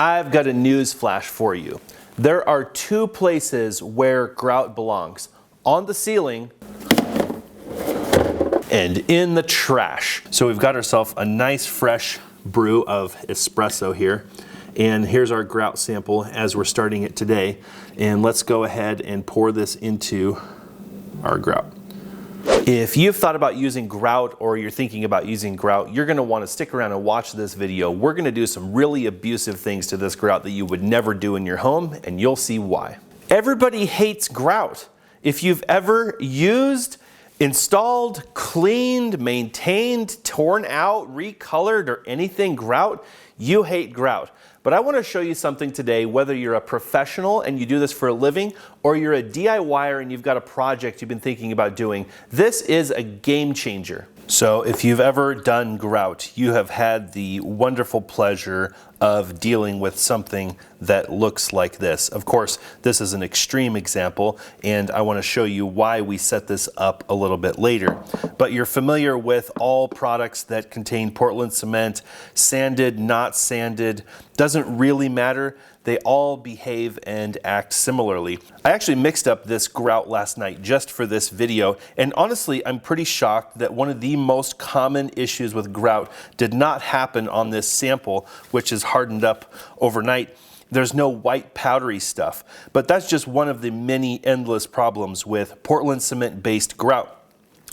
I've got a news flash for you. There are two places where grout belongs: on the ceiling and in the trash. So we've got ourselves a nice fresh brew of espresso here. And here's our grout sample as we're starting it today. And let's go ahead and pour this into our grout. If you've thought about using grout or you're thinking about using grout, you're gonna wanna stick around and watch this video. We're gonna do some really abusive things to this grout that you would never do in your home, and you'll see why. Everybody hates grout. If you've ever used, installed, cleaned, maintained, torn out, recolored, or anything grout, you hate grout. But I want to show you something today, whether you're a professional and you do this for a living, or you're a DIYer and you've got a project you've been thinking about doing. This is a game changer. So if you've ever done grout, you have had the wonderful pleasure of dealing with something that looks like this. Of course, this is an extreme example, and I want to show you why we set this up a little bit later. But you're familiar with all products that contain Portland cement, sanded, not sanded, doesn't really matter. They all behave and act similarly. I actually mixed up this grout last night just for this video, and honestly, I'm pretty shocked that one of the most common issues with grout did not happen on this sample, which is hardened up overnight. There's no white powdery stuff, but that's just one of the many endless problems with Portland cement-based grout.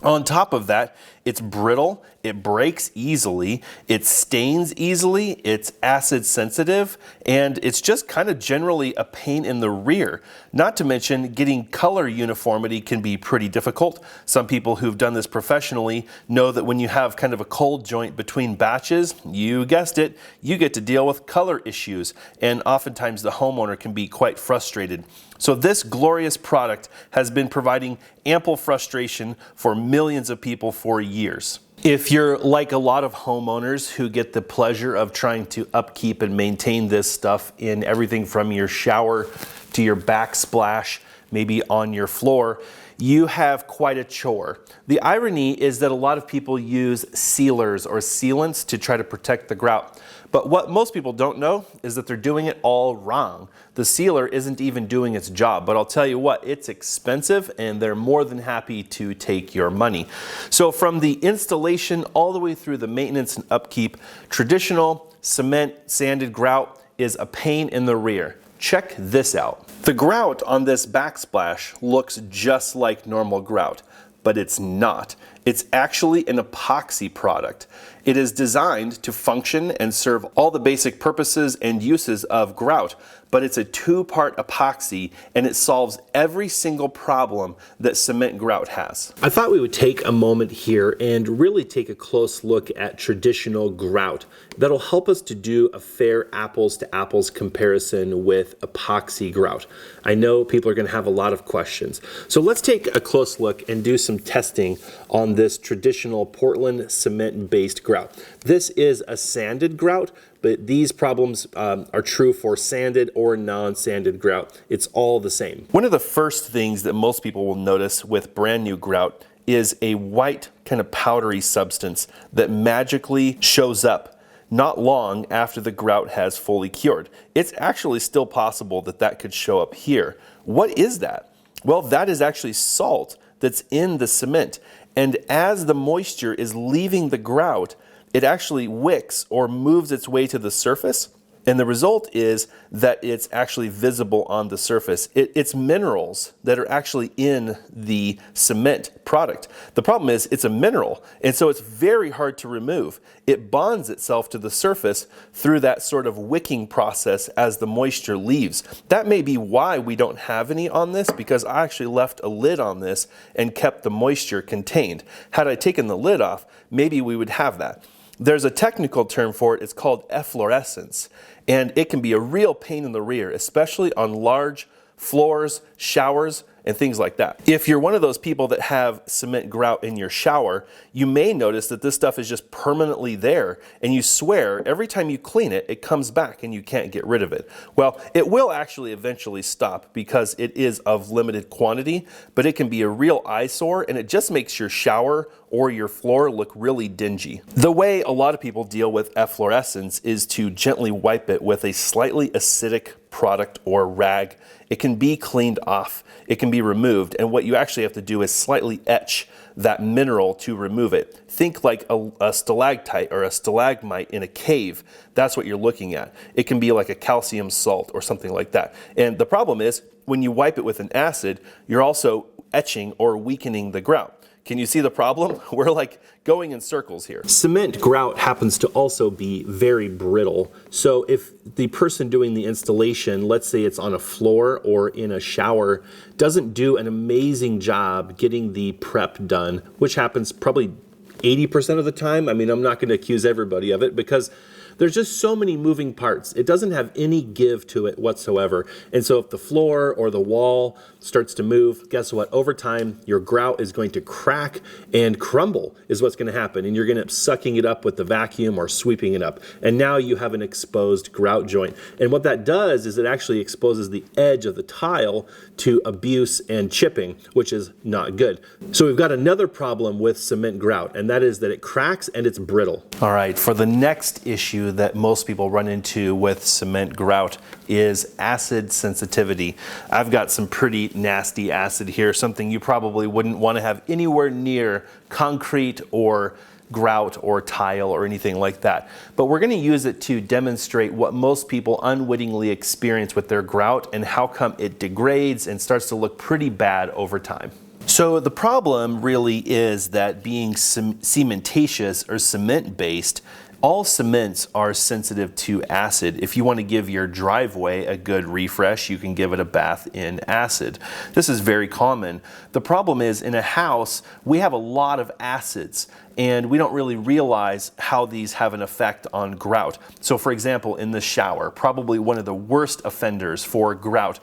On top of that, it's brittle, it breaks easily, it stains easily, it's acid sensitive, and it's just kind of generally a pain in the rear. Not to mention, getting color uniformity can be pretty difficult. Some people who've done this professionally know that when you have kind of a cold joint between batches, you guessed it, you get to deal with color issues, and oftentimes the homeowner can be quite frustrated. So this glorious product has been providing ample frustration for millions of people for years. If you're like a lot of homeowners who get the pleasure of trying to upkeep and maintain this stuff in everything from your shower to your backsplash, maybe on your floor, you have quite a chore. The irony is that a lot of people use sealers or sealants to try to protect the grout. But what most people don't know is that they're doing it all wrong. The sealer isn't even doing its job, but I'll tell you what, it's expensive and they're more than happy to take your money. So from the installation all the way through the maintenance and upkeep, traditional cement sanded grout is a pain in the rear. Check this out. The grout on this backsplash looks just like normal grout, but it's not. It's actually an epoxy product. It is designed to function and serve all the basic purposes and uses of grout, but it's a two-part epoxy and it solves every single problem that cement grout has. I thought we would take a moment here and really take a close look at traditional grout. That'll help us to do a fair apples to apples comparison with epoxy grout. I know people are going to have a lot of questions. So let's take a close look and do some testing on this traditional Portland cement-based grout. This is a sanded grout, but these problems are true for sanded or non-sanded grout. It's all the same. One of the first things that most people will notice with brand new grout is a white kind of powdery substance that magically shows up not long after the grout has fully cured. It's actually still possible that that could show up here. What is that? Well, that is actually salt that's in the cement. And as the moisture is leaving the grout, it actually wicks or moves its way to the surface. And the result is that it's actually visible on the surface. It's minerals that are actually in the cement product. The problem is it's a mineral, and so it's very hard to remove. It bonds itself to the surface through that sort of wicking process as the moisture leaves. That may be why we don't have any on this, because I actually left a lid on this and kept the moisture contained. Had I taken the lid off, maybe we would have that. There's a technical term for it. It's called efflorescence, and it can be a real pain in the rear, especially on large floors, showers, and things like that. If you're one of those people that have cement grout in your shower, you may notice that this stuff is just permanently there, and you swear every time you clean it, it comes back and you can't get rid of it. Well, it will actually eventually stop because it is of limited quantity, but it can be a real eyesore, and it just makes your shower or your floor look really dingy. The way a lot of people deal with efflorescence is to gently wipe it with a slightly acidic product or rag. It can be cleaned off, it can be removed, and what you actually have to do is slightly etch that mineral to remove it. Think like a stalactite or a stalagmite in a cave. That's what you're looking at. It can be like a calcium salt or something like that. And the problem is, when you wipe it with an acid, you're also etching or weakening the grout. Can you see the problem? We're like going in circles here. Cement grout happens to also be very brittle. So if the person doing the installation, let's say it's on a floor or in a shower, doesn't do an amazing job getting the prep done, which happens probably 80% of the time. I mean, I'm not going to accuse everybody of it because there's just so many moving parts. It doesn't have any give to it whatsoever. And so if the floor or the wall starts to move, guess what? Over time, your grout is going to crack and crumble is what's going to happen. And you're going to end up sucking it up with the vacuum or sweeping it up. And now you have an exposed grout joint. And what that does is it actually exposes the edge of the tile to abuse and chipping, which is not good. So we've got another problem with cement grout, and that is that it cracks and it's brittle. All right, for the next issue that most people run into with cement grout is acid sensitivity. I've got some pretty nasty acid here, something you probably wouldn't want to have anywhere near concrete or grout or tile or anything like that. But we're going to use it to demonstrate what most people unwittingly experience with their grout and how come it degrades and starts to look pretty bad over time. So the problem really is that being cementatious or cement-based, all cements are sensitive to acid. If you want to give your driveway a good refresh, you can give it a bath in acid. This is very common. The problem is in a house, we have a lot of acids and we don't really realize how these have an effect on grout. So for example, in the shower, probably one of the worst offenders for grout.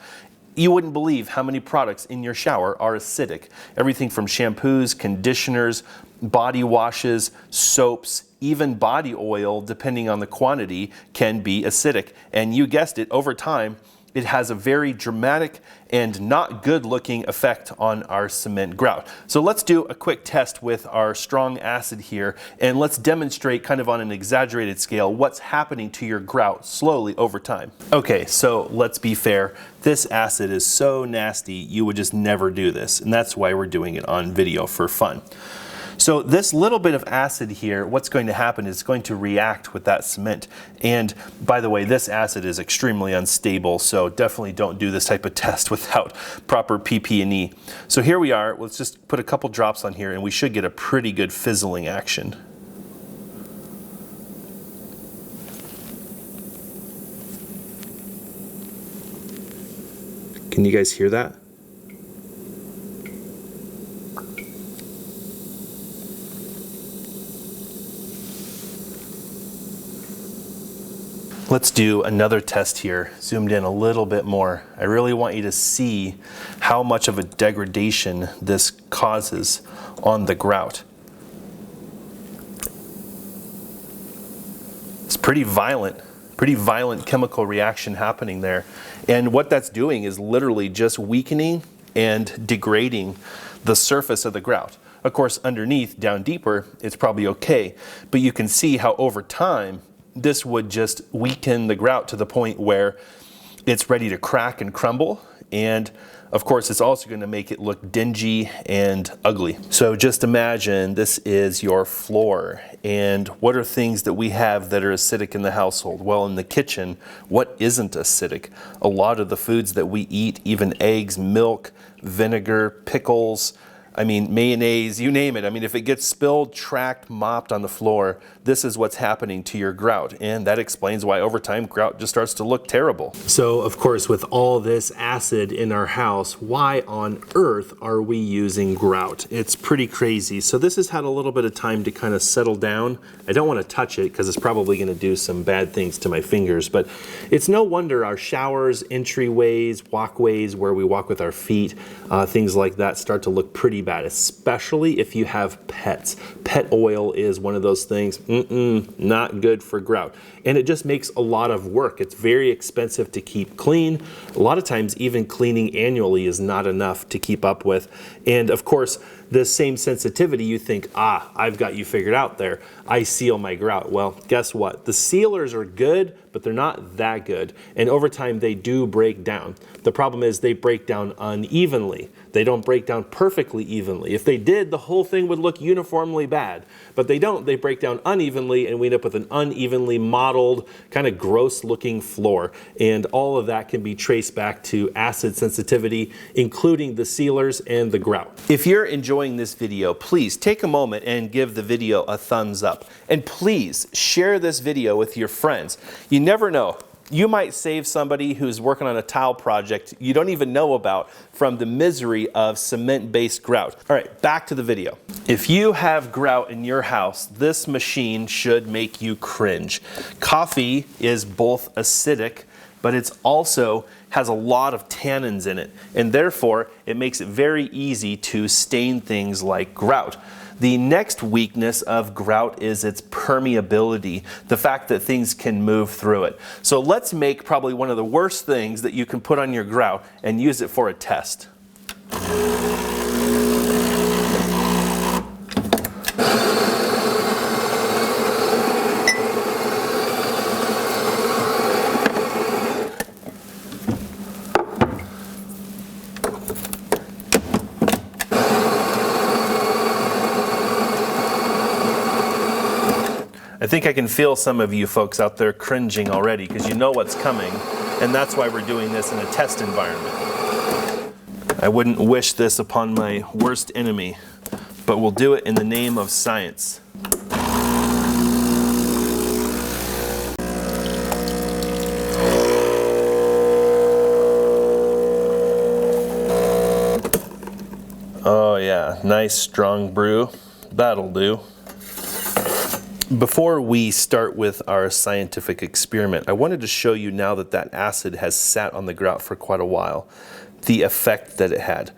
You wouldn't believe how many products in your shower are acidic. Everything from shampoos, conditioners, body washes, soaps, even body oil, depending on the quantity, can be acidic. And you guessed it, over time, it has a very dramatic and not good looking effect on our cement grout. So let's do a quick test with our strong acid here, and let's demonstrate kind of on an exaggerated scale what's happening to your grout slowly over time. Okay, so let's be fair. This acid is so nasty, you would just never do this, and that's why we're doing it on video for fun. So this little bit of acid here, what's going to happen is it's going to react with that cement. And by the way, this acid is extremely unstable, so definitely don't do this type of test without proper PP&E. So here we are, let's just put a couple drops on here and we should get a pretty good fizzling action. Can you guys hear that? Let's do another test here, zoomed in a little bit more. I really want you to see how much of a degradation this causes on the grout. It's pretty violent chemical reaction happening there. And what that's doing is literally just weakening and degrading the surface of the grout. Of course, underneath, down deeper, it's probably okay, but you can see how over time, this would just weaken the grout to the point where it's ready to crack and crumble. And of course, it's also going to make it look dingy and ugly. So just imagine this is your floor. And what are things that we have that are acidic in the household? Well, in the kitchen, what isn't acidic? A lot of the foods that we eat, even eggs, milk, vinegar, pickles, I mean, mayonnaise, you name it. I mean, if it gets spilled, tracked, mopped on the floor, this is what's happening to your grout. And that explains why over time grout just starts to look terrible. So of course, with all this acid in our house, why on earth are we using grout? It's pretty crazy. So this has had a little bit of time to kind of settle down. I don't want to touch it because it's probably going to do some bad things to my fingers, but it's no wonder our showers, entryways, walkways where we walk with our feet, things like that start to look pretty bad, especially if you have pets. Pet oil is one of those things, not good for grout. And it just makes a lot of work. It's very expensive to keep clean. A lot of times even cleaning annually is not enough to keep up with. And of course, the same sensitivity, you think, I've got you figured out there. I seal my grout. Well, guess what? The sealers are good, but they're not that good. And over time, they do break down. The problem is they break down unevenly. They don't break down perfectly evenly. If they did, the whole thing would look uniformly bad. But they don't. They break down unevenly, and we end up with an unevenly modeled, kind of gross looking floor. And all of that can be traced back to acid sensitivity, including the sealers and the grout. If you're enjoying this video, please take a moment and give the video a thumbs up. And please share this video with your friends. You never know. You might save somebody who's working on a tile project you don't even know about from the misery of cement-based grout. All right, back to the video. If you have grout in your house, this machine should make you cringe. Coffee is both acidic, but it's also has a lot of tannins in it, and therefore it makes it very easy to stain things like grout. The next weakness of grout is its permeability, the fact that things can move through it. So let's make probably one of the worst things that you can put on your grout and use it for a test. I think I can feel some of you folks out there cringing already because you know what's coming, and that's why we're doing this in a test environment. I wouldn't wish this upon my worst enemy, but we'll do it in the name of science. Oh yeah, nice strong brew. That'll do. Before we start with our scientific experiment, I wanted to show you, now that that acid has sat on the grout for quite a while, the effect that it had.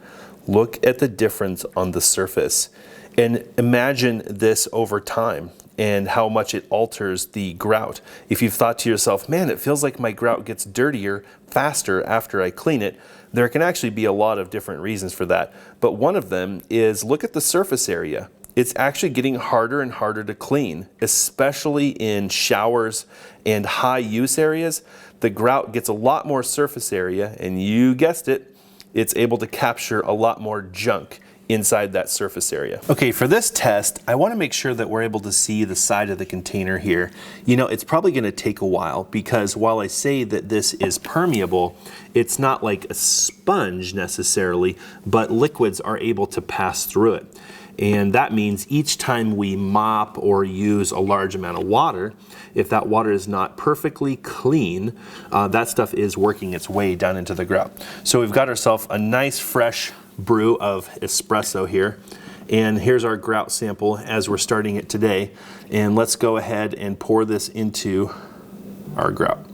Look at the difference on the surface and imagine this over time and how much it alters the grout. If you've thought to yourself, man, it feels like my grout gets dirtier faster after I clean it, there can actually be a lot of different reasons for that. But one of them is, look at the surface area. It's actually getting harder and harder to clean, especially in showers and high use areas. The grout gets a lot more surface area, and you guessed it, it's able to capture a lot more junk inside that surface area. Okay, for this test, I want to make sure that we're able to see the side of the container here. You know, it's probably going to take a while because while I say that this is permeable, it's not like a sponge necessarily, but liquids are able to pass through it. And that means each time we mop or use a large amount of water, if that water is not perfectly clean, that stuff is working its way down into the grout. So we've got ourselves a nice fresh brew of espresso here. And here's our grout sample as we're starting it today. And let's go ahead and pour this into our grout.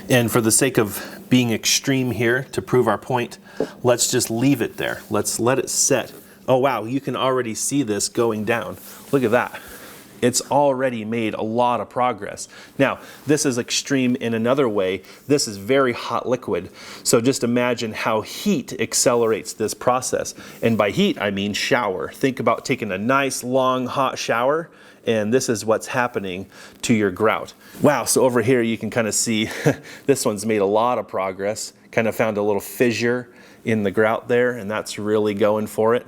And for the sake of being extreme here, to prove our point, let's just leave it there. Let's let it set. Oh wow, you can already see this going down. Look at that. It's already made a lot of progress. Now, this is extreme in another way. This is very hot liquid. So just imagine how heat accelerates this process. And by heat, I mean shower. Think about taking a nice, long, hot shower, and this is what's happening to your grout. Wow, so over here you can kind of see this one's made a lot of progress. kind of found a little fissure in the grout there, and that's really going for it.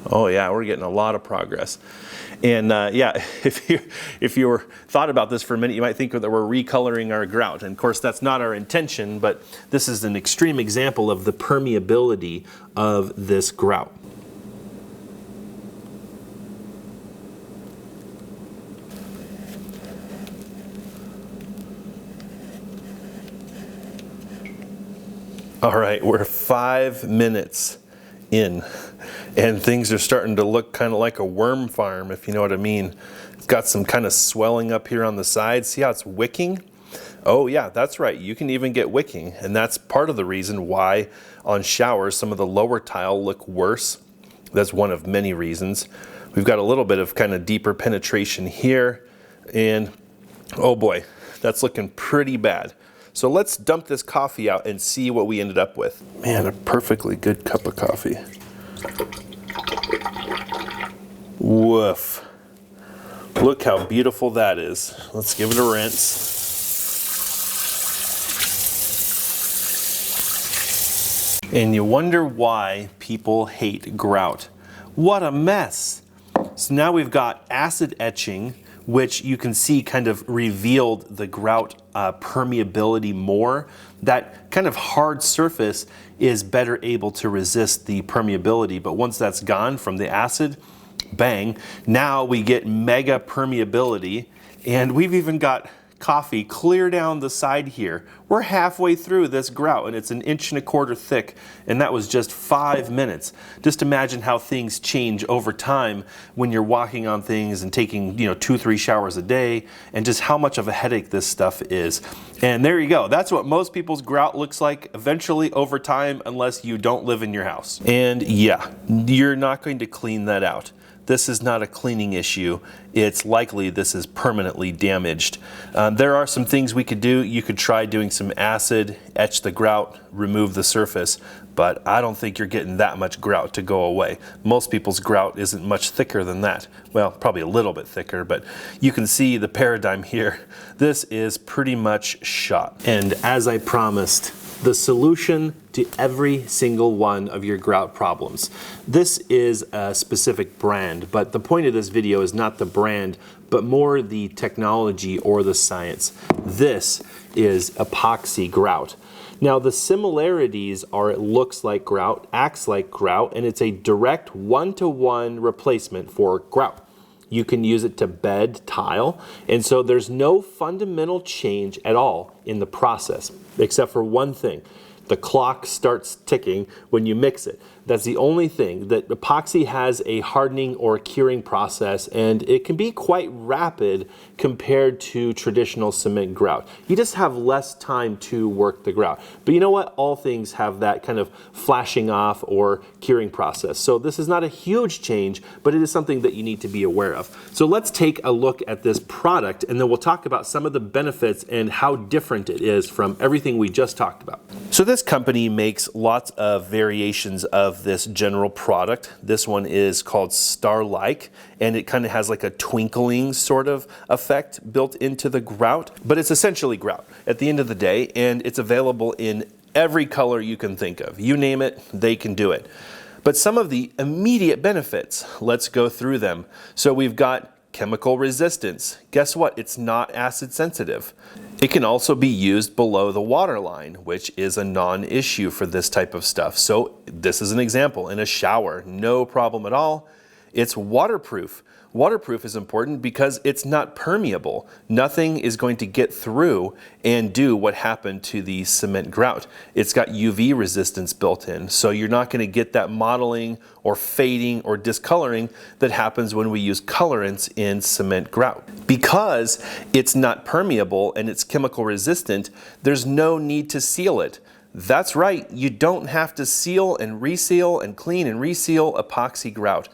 Oh yeah, we're getting a lot of progress. And yeah, if you were thought about this for a minute, you might think that we're recoloring our grout. And of course, that's not our intention, but this is an extreme example of the permeability of this grout. All right, we're 5 minutes in, and things are starting to look kind of like a worm farm, if you know what I mean. It's got some kind of swelling up here on the side. See how it's wicking? Oh yeah, that's right. You can even get wicking, and that's part of the reason why on showers some of the lower tile look worse. That's one of many reasons. We've got a little bit of kind of deeper penetration here, and oh boy, that's looking pretty bad. So let's dump this coffee out and see what we ended up with. Man, a perfectly good cup of coffee. Woof. Look how beautiful that is. Let's give it a rinse. And you wonder why people hate grout. What a mess. So now we've got acid etching, which you can see kind of revealed the grout permeability more. That kind of hard surface is better able to resist the permeability, but once that's gone from the acid, bang, now we get mega permeability, and we've even got coffee clear down the side here. We're halfway through this grout, and it's 1.25 inches thick, and that was just 5 minutes. Just imagine how things change over time when you're walking on things and taking 2-3 showers a day, and just how much of a headache this stuff is. And there you go. That's what most people's grout looks like eventually over time, unless you don't live in your house. And yeah, you're not going to clean that out. This is not a cleaning issue. It's likely this is permanently damaged. There are some things we could do. You could try doing some acid, etch the grout, remove the surface, but I don't think you're getting that much grout to go away. Most people's grout isn't much thicker than that. Well, probably a little bit thicker, but you can see the paradigm here. This is pretty much shot. And as I promised, the solution to every single one of your grout problems. This is a specific brand, but the point of this video is not the brand, but more the technology or the science. This is epoxy grout. Now the similarities are it looks like grout, acts like grout, and it's a direct one-to-one replacement for grout. You can use it to bed tile, and so there's no fundamental change at all in the process, except for one thing. The clock starts ticking when you mix it. That's the only thing. That epoxy has a hardening or curing process, and it can be quite rapid compared to traditional cement grout. You just have less time to work the grout. But you know what? All things have that kind of flashing off or curing process. So this is not a huge change, but it is something that you need to be aware of. So let's take a look at this product, and then we'll talk about some of the benefits and how different it is from everything we just talked about. So this company makes lots of variations of this general product. This one is called Star-like, and it kind of has like a twinkling sort of effect built into the grout, but it's essentially grout at the end of the day, and it's available in every color you can think of. You name it, they can do it. But some of the immediate benefits, let's go through them. So we've got chemical resistance. Guess what? It's not acid sensitive. It can also be used below the waterline, which is a non-issue for this type of stuff. So this is an example in a shower, no problem at all. It's waterproof. Waterproof is important because it's not permeable. Nothing is going to get through and do what happened to the cement grout. It's got UV resistance built in, so you're not going to get that mottling or fading or discoloring that happens when we use colorants in cement grout. Because it's not permeable and it's chemical resistant, there's no need to seal it. That's right, you don't have to seal and reseal and clean and reseal epoxy grout.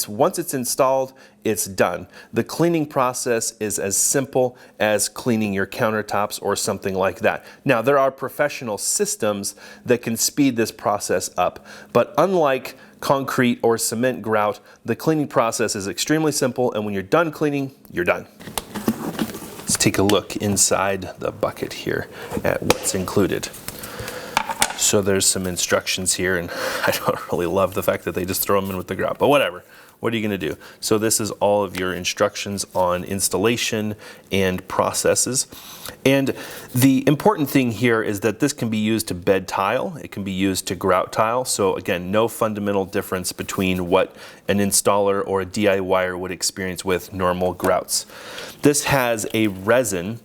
Once it's installed, it's done. The cleaning process is as simple as cleaning your countertops or something like that. Now, there are professional systems that can speed this process up, but unlike concrete or cement grout, the cleaning process is extremely simple, and when you're done cleaning, you're done. Let's take a look inside the bucket here at what's included. So there's some instructions here, and I don't really love the fact that they just throw them in with the grout, but whatever. What are you going to do? So this is all of your instructions on installation and processes. And the important thing here is that this can be used to bed tile. It can be used to grout tile. So again, no fundamental difference between what an installer or a DIYer would experience with normal grouts. This has a resin,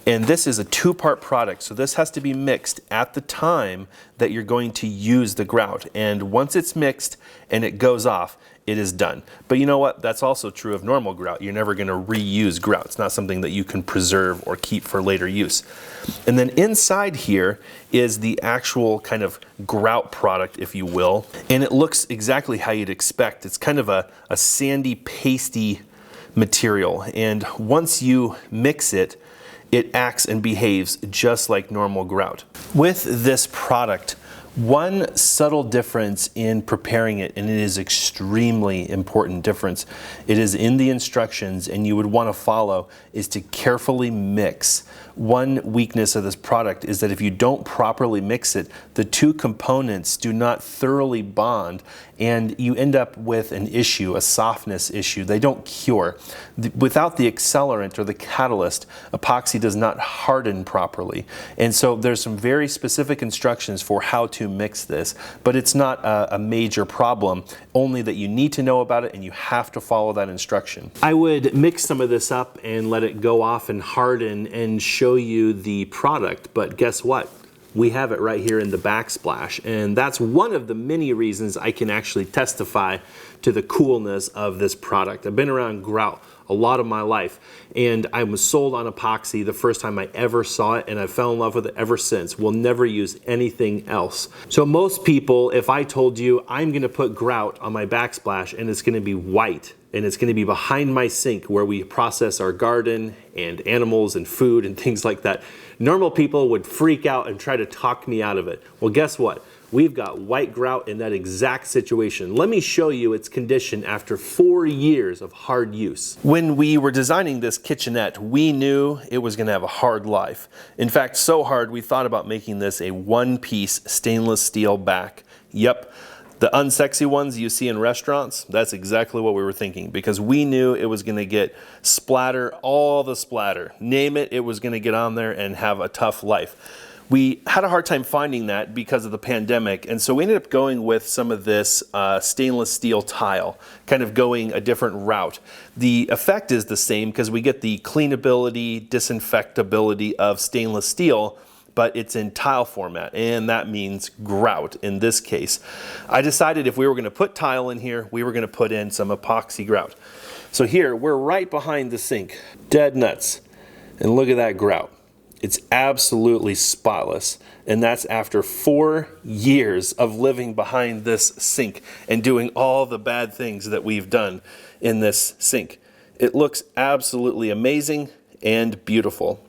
and this is a two-part product, so this has to be mixed at the time that you're going to use the grout. And once it's mixed and it goes off, it is done. But you know what? That's also true of normal grout. You're never going to reuse grout. It's not something that you can preserve or keep for later use. And then inside here is the actual kind of grout product, if you will. And it looks exactly how you'd expect. It's kind of a sandy, pasty material. And once you mix it, it acts and behaves just like normal grout. With this product, one subtle difference in preparing it, and it is extremely important difference, it is in the instructions and you would want to follow, is to carefully mix. One weakness of this product is that if you don't properly mix it, the two components do not thoroughly bond and you end up with an issue, a softness issue. They don't cure. Without the accelerant or the catalyst, epoxy does not harden properly. And so there's some very specific instructions for how to mix this, but it's not a major problem, only that you need to know about it and you have to follow that instruction. I would mix some of this up and let it go off and harden and show you the product, but guess what? We have it right here in the backsplash, and that's one of the many reasons I can actually testify to the coolness of this product. I've been around grout a lot of my life, and I was sold on epoxy the first time I ever saw it, and I fell in love with it ever since. We'll never use anything else. So most people, if I told you I'm gonna put grout on my backsplash and it's gonna be white, and it's gonna be behind my sink where we process our garden and animals and food and things like that, normal people would freak out and try to talk me out of it. Well, guess what? We've got white grout in that exact situation. Let me show you its condition after 4 years of hard use. When we were designing this kitchenette, we knew it was gonna have a hard life. In fact, so hard we thought about making this a one-piece stainless steel back. Yep. The unsexy ones you see in restaurants, that's exactly what we were thinking, because we knew it was going to get splatter, all the splatter. Name it, it was going to get on there and have a tough life. We had a hard time finding that because of the pandemic, and so we ended up going with some of this stainless steel tile, kind of going a different route. The effect is the same because we get the cleanability, disinfectability of stainless steel, but it's in tile format, and that means grout in this case. I decided if we were gonna put tile in here, we were gonna put in some epoxy grout. So here, we're right behind the sink, dead nuts. And look at that grout. It's absolutely spotless, and that's after 4 years of living behind this sink and doing all the bad things that we've done in this sink. It looks absolutely amazing and beautiful.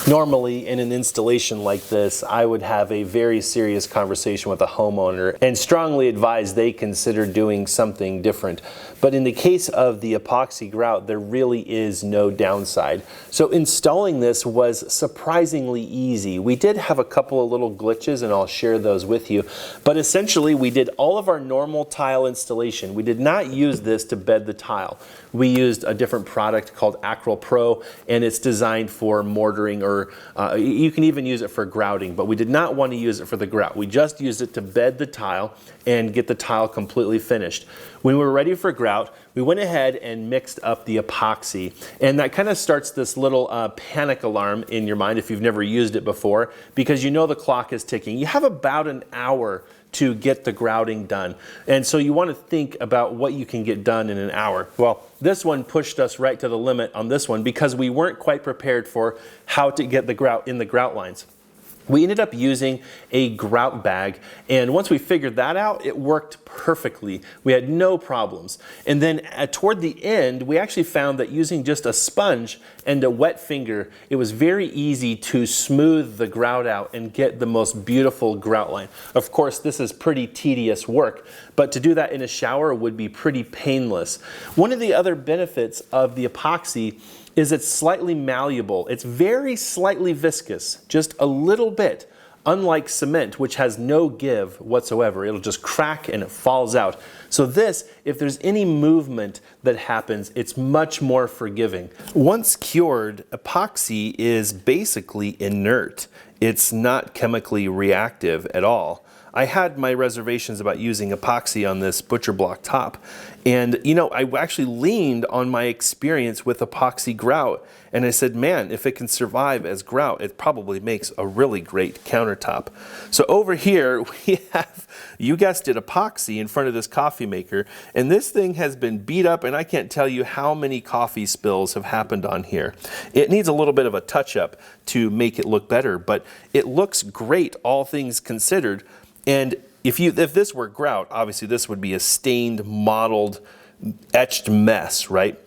Normally, in an installation like this, I would have a very serious conversation with a homeowner and strongly advise they consider doing something different. But in the case of the epoxy grout, there really is no downside. So installing this was surprisingly easy. We did have a couple of little glitches, and I'll share those with you. But essentially, we did all of our normal tile installation. We did not use this to bed the tile. We used a different product called Acryl Pro, and it's designed for mortaring, or you can even use it for grouting, but we did not want to use it for the grout. We just used it to bed the tile and get the tile completely finished. When we were ready for grout, we went ahead and mixed up the epoxy, and that kind of starts this little panic alarm in your mind if you've never used it before, because you know the clock is ticking. You have about an hour to get the grouting done, and so you want to think about what you can get done in an hour. Well, this one pushed us right to the limit on this one because we weren't quite prepared for how to get the grout in the grout lines. We ended up using a grout bag, and once we figured that out, it worked perfectly. We had no problems. And then toward the end, we actually found that using just a sponge and a wet finger, it was very easy to smooth the grout out and get the most beautiful grout line. Of course, this is pretty tedious work, but to do that in a shower would be pretty painless. One of the other benefits of the epoxy is it's slightly malleable. It's very slightly viscous, just a little bit. Unlike cement, which has no give whatsoever, it'll just crack and it falls out. So this, if there's any movement that happens, it's much more forgiving. Once cured, epoxy is basically inert. It's not chemically reactive at all. I had my reservations about using epoxy on this butcher block top. And you know, I actually leaned on my experience with epoxy grout. And I said, man, if it can survive as grout, it probably makes a really great countertop. So over here, we have, you guessed it, epoxy in front of this coffee maker. And this thing has been beat up, and I can't tell you how many coffee spills have happened on here. It needs a little bit of a touch-up to make it look better, but it looks great, all things considered. And if this were grout, obviously this would be a stained, mottled, etched mess, right?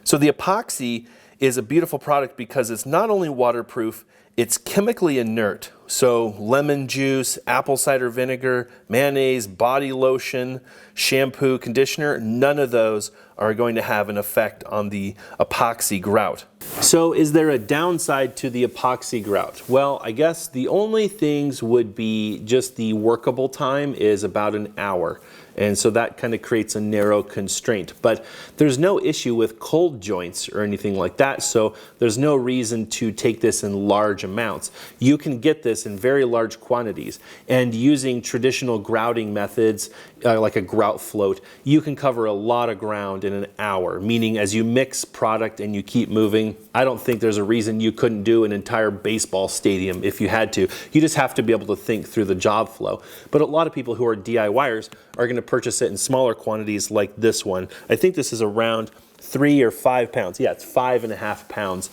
So the epoxy is a beautiful product because it's not only waterproof, it's chemically inert. So lemon juice, apple cider vinegar, mayonnaise, body lotion, shampoo, conditioner, none of those are going to have an effect on the epoxy grout. So is there a downside to the epoxy grout? Well, I guess the only things would be just the workable time is about an hour. And so that kind of creates a narrow constraint. But there's no issue with cold joints or anything like that, so there's no reason to take this in large amounts. You can get this in very large quantities. And using traditional grouting methods, like a grout float, you can cover a lot of ground in an hour, meaning as you mix product and you keep moving, I don't think there's a reason you couldn't do an entire baseball stadium if you had to. You just have to be able to think through the job flow. But a lot of people who are DIYers are going to purchase it in smaller quantities like this one. I think this is around 3 or 5 pounds. Yeah, it's 5.5 pounds.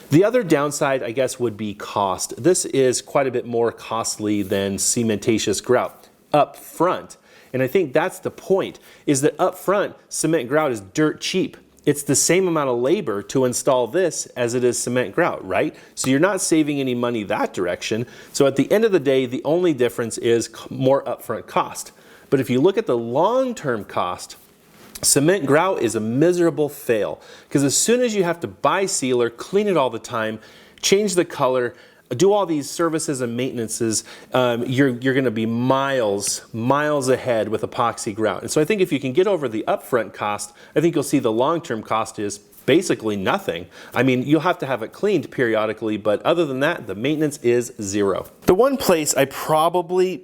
The other downside, I guess, would be cost. This is quite a bit more costly than cementatious grout up front. And I think that's the point, is that up front, cement grout is dirt cheap. It's the same amount of labor to install this as it is cement grout, right? So you're not saving any money that direction. So at the end of the day, the only difference is more upfront cost. But if you look at the long-term cost, cement grout is a miserable fail, because as soon as you have to buy sealer, clean it all the time, change the color, do all these services and maintenances, you're going to be miles ahead with epoxy grout. And so I think if you can get over the upfront cost, I think you'll see the long-term cost is basically nothing. I mean, you'll have to have it cleaned periodically, but other than that, the maintenance is zero. The one place I probably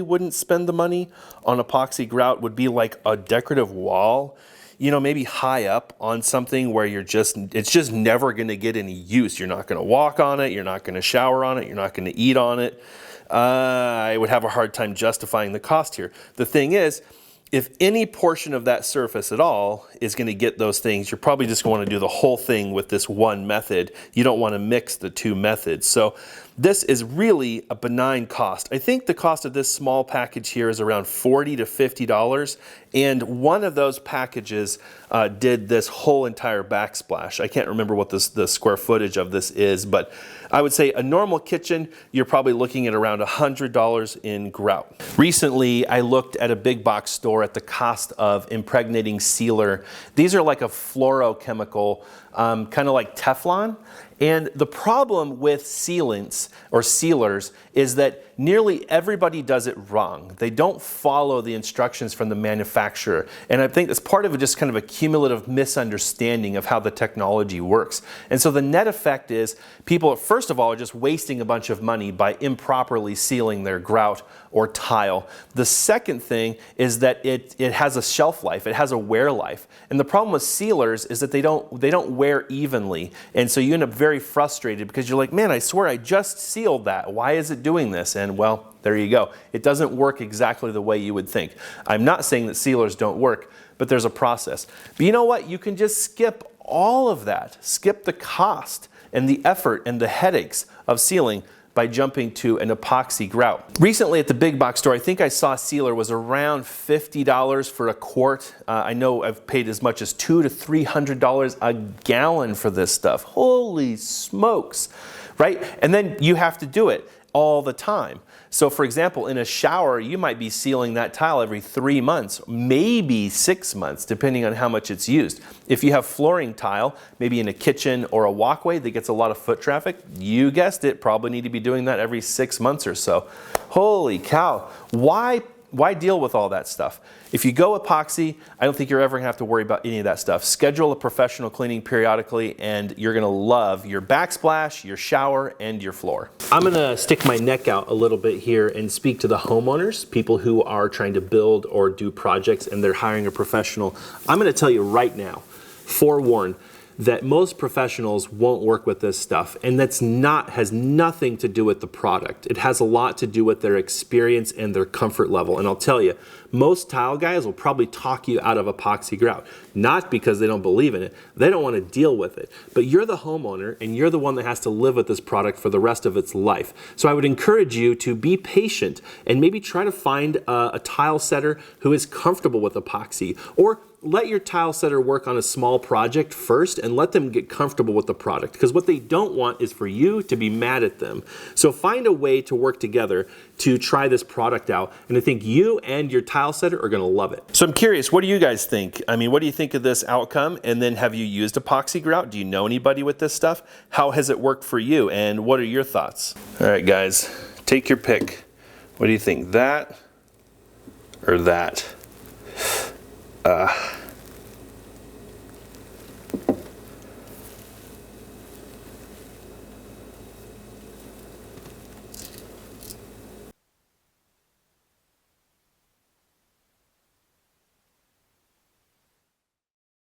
wouldn't spend the money on epoxy grout would be like a decorative wall. You know, maybe high up on something where it's just never going to get any use. You're not going to walk on it. You're not going to shower on it. You're not going to eat on it. I would have a hard time justifying the cost here. The thing is, if any portion of that surface at all is going to get those things, you're probably just going to do the whole thing with this one method. You don't want to mix the two methods. So this is really a benign cost. I think the cost of this small package here is around $40 to $50. And one of those packages did this whole entire backsplash. I can't remember what the square footage of this is, but I would say a normal kitchen, you're probably looking at around $100 in grout. Recently, I looked at a big box store at the cost of impregnating sealer. These are like a fluorochemical, kind of like Teflon. And the problem with sealants or sealers is that nearly everybody does it wrong. They don't follow the instructions from the manufacturer. And I think that's part of just kind of a cumulative misunderstanding of how the technology works. And so the net effect is people, first of all, are just wasting a bunch of money by improperly sealing their grout or tile. The second thing is that it has a shelf life, it has a wear life. And the problem with sealers is that they don't wear evenly. And so you end up very frustrated because you're like, man, I swear I just sealed that. Why is it doing this? And well, there you go. It doesn't work exactly the way you would think. I'm not saying that sealers don't work, but there's a process. But you know what? You can just skip all of that. Skip the cost and the effort and the headaches of sealing by jumping to an epoxy grout. Recently at the big box store, I think I saw sealer was around $50 for a quart. I know I've paid as much as $200 to $300 a gallon for this stuff. Holy smokes, right? And then you have to do it. all the time. So for example, in a shower, you might be sealing that tile every 3 months, maybe 6 months, depending on how much it's used. If you have flooring tile, maybe in a kitchen or a walkway that gets a lot of foot traffic, you guessed it, probably need to be doing that every 6 months or so. Holy cow, why deal with all that stuff? If you go epoxy, I don't think you're ever gonna have to worry about any of that stuff. Schedule a professional cleaning periodically and you're gonna love your backsplash, your shower, and your floor. I'm gonna stick my neck out a little bit here and speak to the homeowners, people who are trying to build or do projects and they're hiring a professional. I'm gonna tell you right now, forewarn, that most professionals won't work with this stuff, and has nothing to do with the product. It has a lot to do with their experience and their comfort level. And I'll tell you, most tile guys will probably talk you out of epoxy grout, not because they don't believe in it, they don't want to deal with it. But you're the homeowner and you're the one that has to live with this product for the rest of its life. So I would encourage you to be patient and maybe try to find a tile setter who is comfortable with epoxy, or let your tile setter work on a small project first and let them get comfortable with the product, because what they don't want is for you to be mad at them. So find a way to work together to try this product out, and I think you and your tile setter are going to love it. So I'm curious, what do you guys think? I mean, what do you think of this outcome? And then have you used epoxy grout? Do you know anybody with this stuff? How has it worked for you? And what are your thoughts? All right, guys, take your pick. What do you think, that or that?